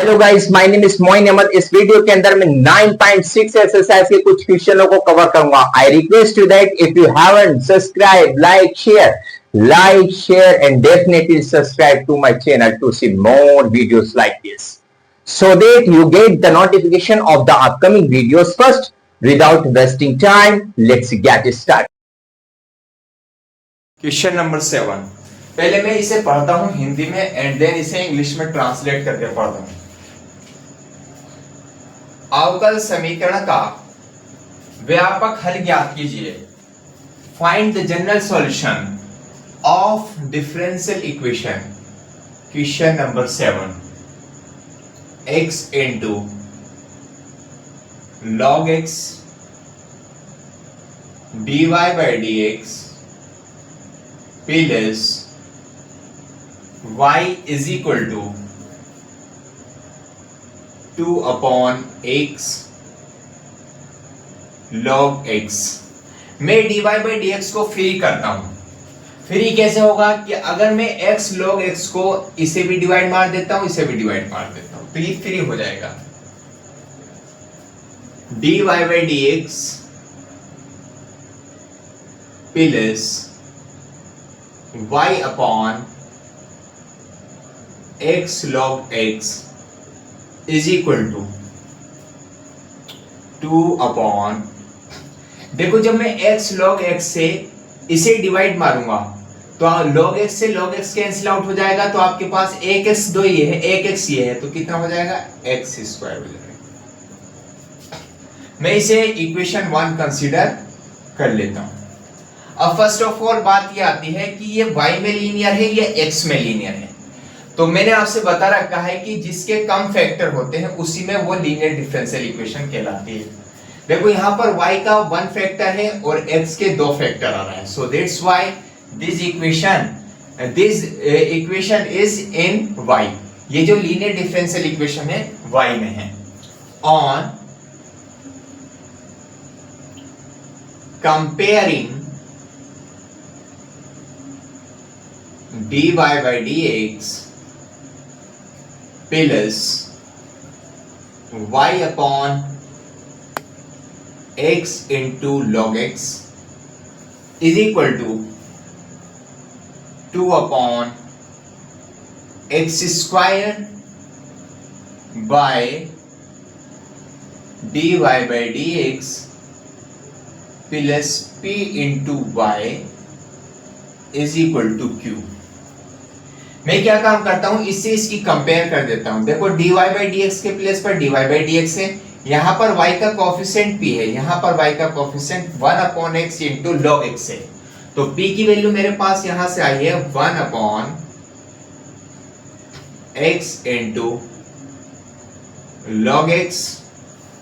Hello guys, my name is Moin Ahmed. इस video के अंदर मैं 9.6 एक्सरसाइज के कुछ क्वेश्चनों को कवर करूंगा। I request you that if you haven't subscribe, like share and definitely subscribe to my channel to see more videos like this so that you get the notification of the upcoming videos first. Without wasting time, let's get started. Question number 7। पहले मैं इसे पढ़ता हूं हिंदी में and then इसे English में translate करके पढ़ता हूं। अवकल समीकरण का व्यापक हल ज्ञात कीजिए। Find the general solution of differential equation. Question number 7। x into log x dy by dx plus y is equal to 2 upon x log x। मैं dy by dx को फ्री करता हूं। फ्री कैसे होगा कि अगर मैं x log x को इसे भी डिवाइड मार देता हूं, इसे भी डिवाइड मार देता हूं, तो ये फ्री हो जाएगा। dy by dx plus y upon x log x is equal to 2 upon, देखो जब मैं x log x से इसे डिवाइड मारूंगा तो log x से log x कैंसिल आउट हो जाएगा, तो आपके पास एक x दो ये है, एक x ये है, तो कितना हो जाएगा x स्क्वायर हो जाएगा। मैं इसे इक्वेशन 1 कंसीडर कर लेता हूं। अब फर्स्ट ऑफ ऑल बात ये आती है कि ये y में लीनियर है या x में लीनियर है। तो मैंने आपसे बता रखा है कि जिसके कम फैक्टर होते हैं उसी में वो लीनियर डिफरेंशियल इक्वेशन कहलाती है। देखो यहाँ पर y का 1 फैक्टर है और x के 2 फैक्टर आ रहा है, so that's why this equation is in y। ये जो लीनियर डिफरेंशियल इक्वेशन है y में है। On comparing dy by dx plus y upon x into log x is equal to 2 upon x square by dy by dx plus p into y is equal to q। मैं क्या काम करता हूं, इससे इसकी compare कर देता हूं। देखो dy by dx के प्लेस पर dy by dx है, यहां पर y का कोएफिशिएंट p है, यहां पर y का coefficient 1 upon x into log x है, तो p की वैल्यू मेरे पास यहां से आई है 1 upon x into log x,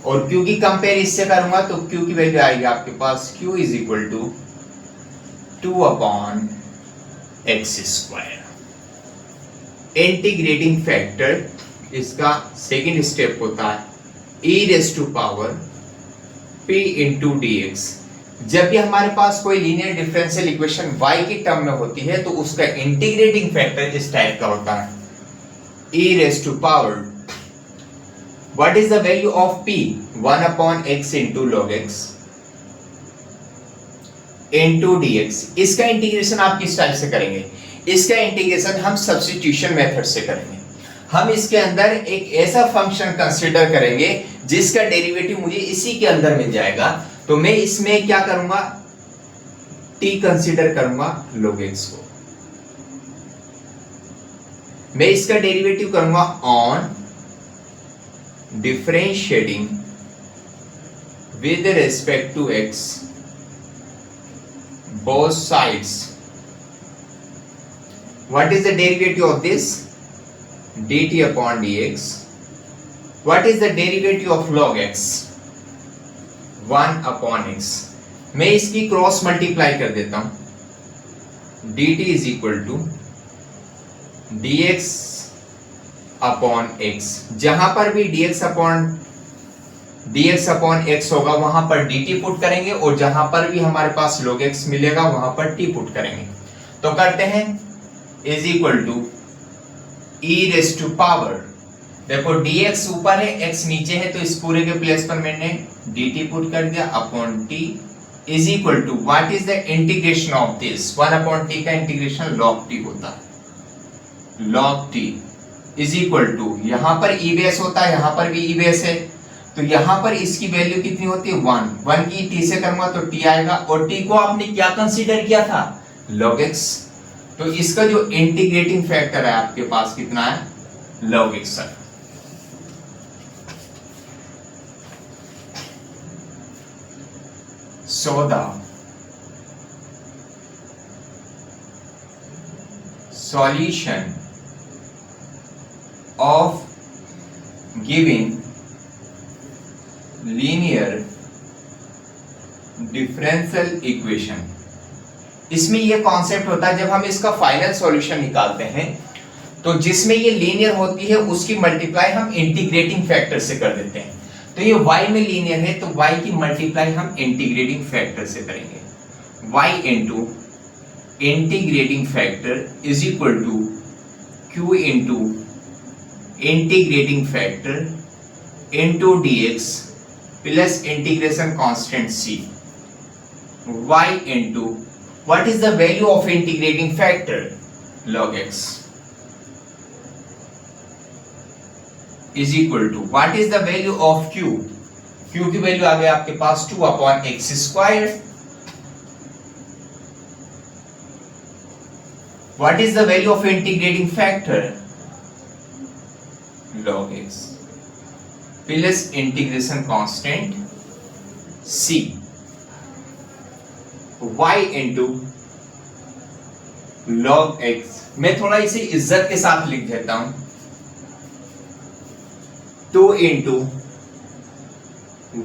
और q की कंपेयर इससे करूंगा तो q की वैल्यू आएगी आपके पास q is equal to 2 upon x square. Integrating factor इसका सेकेंड स्टेप होता है e raise to power p into dx। जब भी हमारे पास कोई लीनियर डिफरेंशियल इक्वेशन y की टर्म में होती है तो उसका इंटीग्रेटिंग फैक्टर इस टाइप का होता है e raise to power, what is the value of p 1 upon x into log x into dx। इसका इंटीग्रेशन आप किस टाइप से करेंगे, इसका इंटीग्रेशन हम सब्स्टिट्यूशन मेथड से करेंगे। हम इसके अंदर एक ऐसा फंक्शन कंसीडर करेंगे जिसका डेरिवेटिव मुझे इसी के अंदर मिल जाएगा, तो मैं इसमें क्या करूंगा, t कंसीडर करूंगा log x को। मैं इसका डेरिवेटिव करूंगा on differentiating with respect to x both sides। What is the derivative of this? dt upon dx। What is the derivative of log x? 1 upon x। मैं इसकी cross multiply कर देता हूं, dt is equal to dx upon x। जहां पर भी dx upon x होगा वहां पर dt पुट करेंगे, और जहां पर भी हमारे पास log x मिलेगा वहां पर t पुट करेंगे। तो करते हैं is equal to e raise to power देखो dx ऊपर है x नीचे है, तो इस पूरे के प्लेस पर मैंने dt पुट कर दिया upon t is equal to what is the integration of this 1 upon t का इंटीग्रेशन log t होता है, log t is equal to यहां पर e बेस होता है, यहां पर भी e बेस है, तो यहां पर इसकी वैल्यू कितनी होती है 1 की t से करूंगा तो t आएगा, और t को आपने क्या कंसीडर किया था log x, तो इसका जो इंटीग्रेटिंग फैक्टर है आपके पास कितना है log x sir. So the solution of giving linear differential equation, इसमें ये कॉन्सेप्ट होता है जब हम इसका फाइनल सॉल्यूशन निकालते हैं तो जिसमें ये लीनियर होती है उसकी मल्टीप्लाई हम इंटीग्रेटिंग फैक्टर से कर देते हैं। तो ये y में लीनियर है तो y की मल्टीप्लाई हम इंटीग्रेटिंग फैक्टर से करेंगे, y into integrating factor is equal to q into integrating factor into dx plus integration constant c, y into what is the value of integrating factor log x is equal to what is the value of q, q की value आ गई आपके पास 2 upon x square, what is the value of integrating factor log x plus integration constant c, y into log x, मैं थोड़ा इसे इज्जत के साथ लिख देता हूं 2 into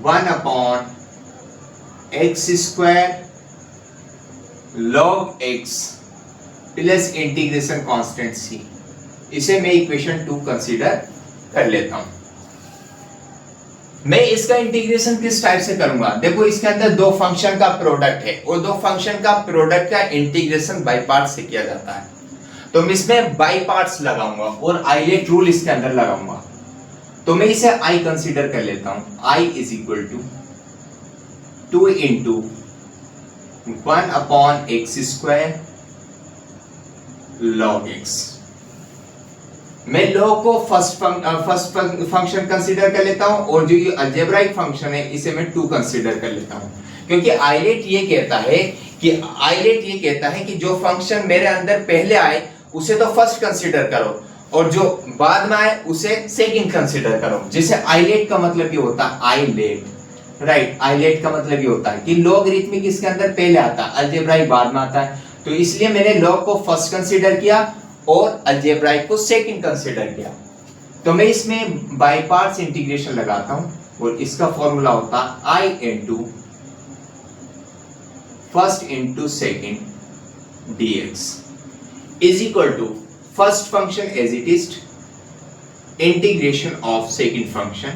1 upon x square log x plus integration constant c, इसे मैं इक्वेशन 2 कंसीडर कर लेता हूं। मैं इसका इंटीग्रेशन किस टाइप से करूंगा, देखो इसके अंदर दो फंक्शन का प्रोडक्ट है और दो फंक्शन का प्रोडक्ट का इंटीग्रेशन बाय पार्ट्स से किया जाता है, तो मैं इसमें बाय पार्ट्स लगाऊंगा और आइलेट रूल इसके अंदर लगाऊंगा, तो मैं इसे i कंसीडर कर लेता हूं, i is equal to 2 into 1 upon x square log x, मैं log को फर्स्ट फंक्शन कंसीडर कर लेता हूं और जो ये अलजेब्राइक फंक्शन है इसे मैं 2 कंसीडर कर लेता हूं, क्योंकि आइलेट ये कहता है कि जो फंक्शन मेरे अंदर पहले आए उसे तो फर्स्ट कंसीडर करो और जो बाद में आए उसे सेकंड कंसीडर करो, जिसे आइलेट का मतलब ये होता है आइलेट, राइट, आइलेट का मतलब ये होता है कि लॉगरिथमिक इसके अंदर पहले आता है, अलजेब्राइक बाद में आता है, तो इसलिए मैंने लॉग को फर्स्ट कंसीडर किया और अलजेब्राइक को सेकंड कंसीडर किया, तो मैं इसमें बाय पार्ट्स इंटीग्रेशन लगाता हूं और इसका फॉर्मूला होता है i into first into second dx is equal to first function as it is integration of second function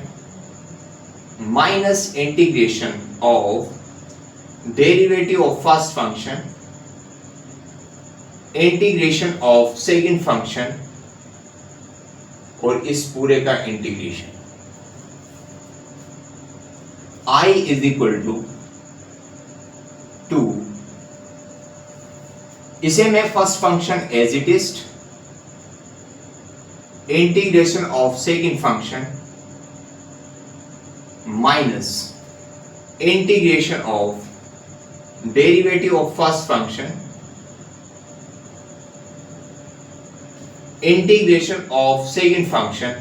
minus integration of derivative of first function integration of second function और इस पूरे का integration i is equal to 2, इसे मैं first function as it is integration of second function minus integration of derivative of first function integration of second function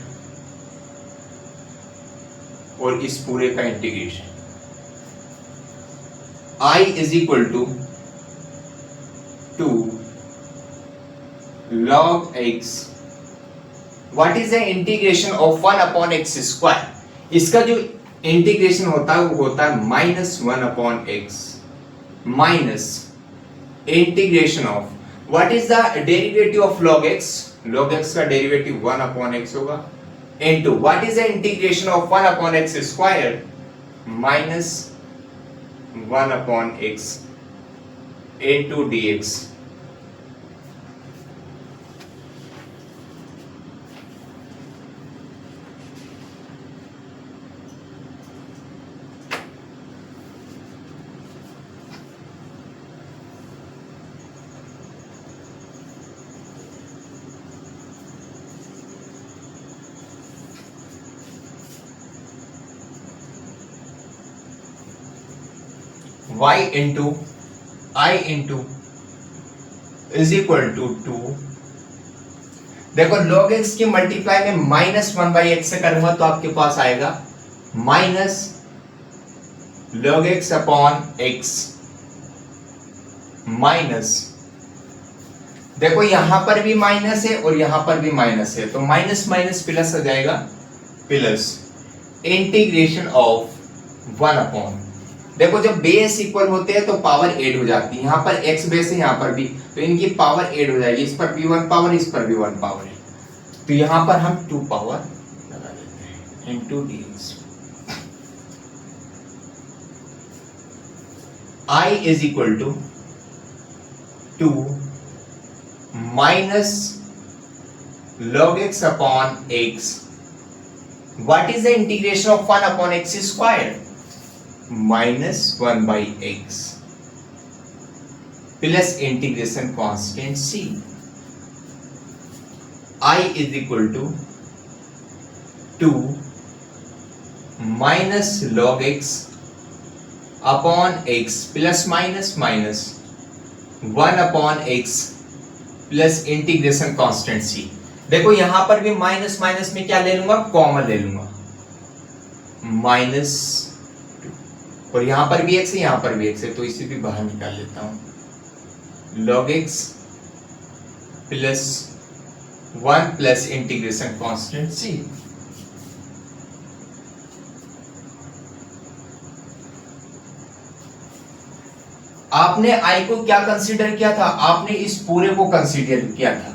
और इस पूरे का integration i is equal to 2 log x, what is the integration of 1 upon x square, इसका जो integration होता है वो होता है -1 upon x minus integration of what is the derivative of log x, log x का डेरिवेटिव 1 अपॉन x होगा into what is the integration of 1 upon x square minus 1 upon x into dx, y into I into is equal to 2। देखो log x की multiply में -1/x से करूंगा तो आपके पास आएगा minus log x upon x minus, देखो यहां पर भी माइनस है और यहां पर भी माइनस है, तो माइनस माइनस प्लस हो जाएगा, प्लस इंटीग्रेशन ऑफ 1 अपॉन, देखो जब बेस इक्वल होते हैं तो पावर ऐड हो जाती है, यहां पर x बेस है यहां पर भी, तो इनकी पावर ऐड हो जाएगी, इस पर भी 1 पावर, इस पर भी 1 पावर है, तो यहां पर हम 2 पावर लगा देते हैं into dx। I is equal to 2 minus log x upon x. What is the integration of 1 upon x square? Minus 1 by x plus integration constant c. I is equal to 2 minus log x upon x plus minus minus 1 upon x plus integration constant C. देखो यहां पर भी minus minus में क्या ले लूंगा, common ले लूंगा, -2, और यहां पर भी x है यहां पर भी x है, तो इसे भी बाहर निकाल लेता हूं, log x plus 1 plus integration constant C. आपने आई को क्या कंसीडर किया था, आपने इस पूरे को कंसीडर किया था,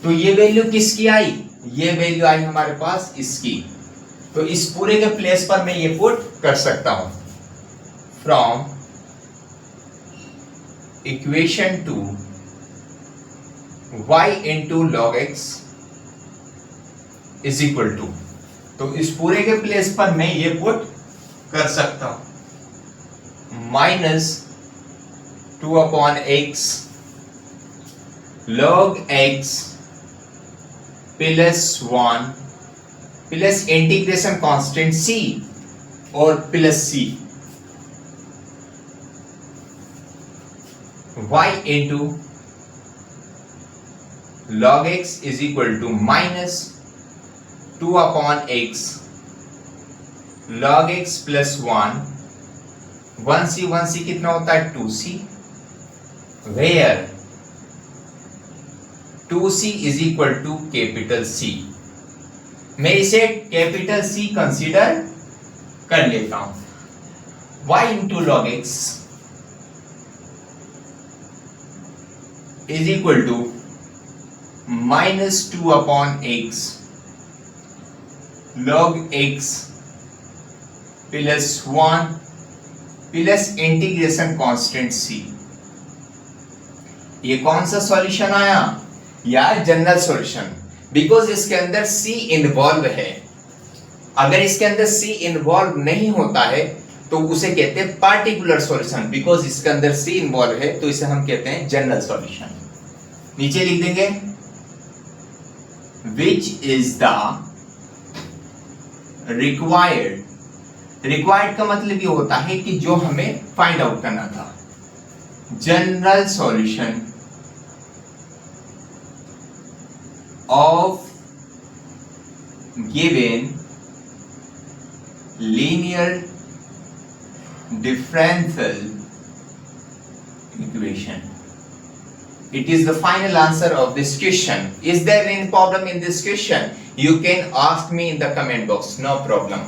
तो ये वैल्यू किसकी आई, ये वैल्यू आई हमारे पास इसकी, तो इस पूरे के प्लेस पर मैं ये पुट कर सकता हूं, from equation two y into log x is equal to, तो इस पूरे के प्लेस पर मैं ये पुट कर सकता हूं, -2 upon x log x plus 1 plus integration constant c और plus c, y into log x is equal to -2 upon x log x plus 1c कितना होता है 2c, where 2c is equal to capital C। मैं इसे capital C consider कर लेता हूं, y into log x is equal to -2 upon x log x plus 1 plus integration constant c। ये कौन सा सॉल्यूशन आया यार, जनरल सॉल्यूशन, बिकॉज इसके अंदर c इन्वॉल्व है, अगर इसके अंदर c इन्वॉल्व नहीं होता है तो उसे कहते हैं पार्टिकुलर सॉल्यूशन, बिकॉज इसके अंदर c इन्वॉल्व है तो इसे हम कहते हैं जनरल सॉल्यूशन। नीचे लिख देंगे विच इज द रिक्वायर्ड का मतलब ये होता है कि जो हमें फाइंड आउट करना था, general solution of given linear differential equation. It is the final answer of this question. Is there any problem in this question? You can ask me in the comment box, no problem.